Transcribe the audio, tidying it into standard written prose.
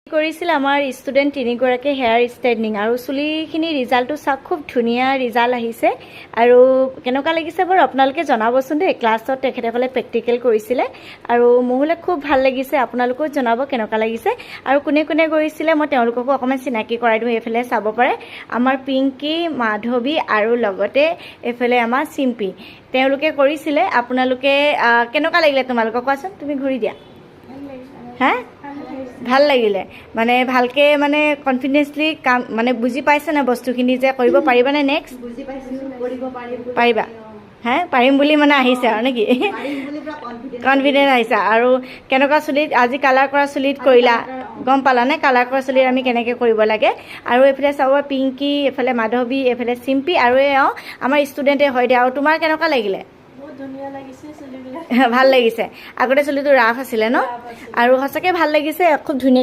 কৰিছিল আমাৰ ষ্টুডেণ্ট তিনিগৰাকী হেয়াৰ ষ্ট্ৰেইটনিং আৰু চুলিখিনি ৰিজাল্টটো চাওক খুব ধুনীয়া ৰিজাল্ট আহিছে আৰু কেনেকুৱা লাগিছে বাৰু আপোনালোকে জনাবচোন দেই ক্লাছত তেখেতসকলে প্ৰেক্টিকেল কৰিছিলে আৰু মোহলে খুব ভাল লাগিছে আপোনালোকেও জনাব কেনেকুৱা লাগিছে আৰু কোনে কোনে কৰিছিলে মই তেওঁলোককো অকমান চিনাকি কৰাই দিওঁ এফালে চাব পাৰে আমাৰ পিংকি মাধৱী আৰু লগতে এফালে আমাৰ চিম্পি তেওঁলোকে কৰিছিলে আপোনালোকে কেনেকুৱা লাগিলে তোমালোকক কোৱাচোন তুমি ঘূৰি দিয়া হা ভাল লাগিলে মানে ভালকে মানে কনফিডেন্সলি কাম মানে বুজি পাইছে না বস্তুখিনি যে কৰিব পাৰিবা নে নেক্সট বুজি পাইছো কৰিব পাৰিম পাৰিবা হা পাৰিম বুলি মানে আহিছে আৰু নেকি পাৰিম বুলি পুৰা কনফিডেন্ট আহিছে আৰু কেনেকুৱা চুলিত আজি কালাৰ কৰা চুলিত কৰিলা গম পালা নে কালাৰ কৰা চুলিত আমি কেনেকে কৰিব লাগে আৰু এফালে চাব পিংকি এফালে মাধৱী এফালে চিম্পি আৰু আমাৰ ষ্টুডেণ্টে হয় দে আৰু তোমাৰ কেনেকুৱা লাগিলে বহুত ধুনীয়া লাগিছে চুলিবিলাক ভাল লাগিছে আগতে চুলিটো ৰাফ আছিলে ন আৰু সঁচাকে ভাল লাগিছে খুব ধুনীয়া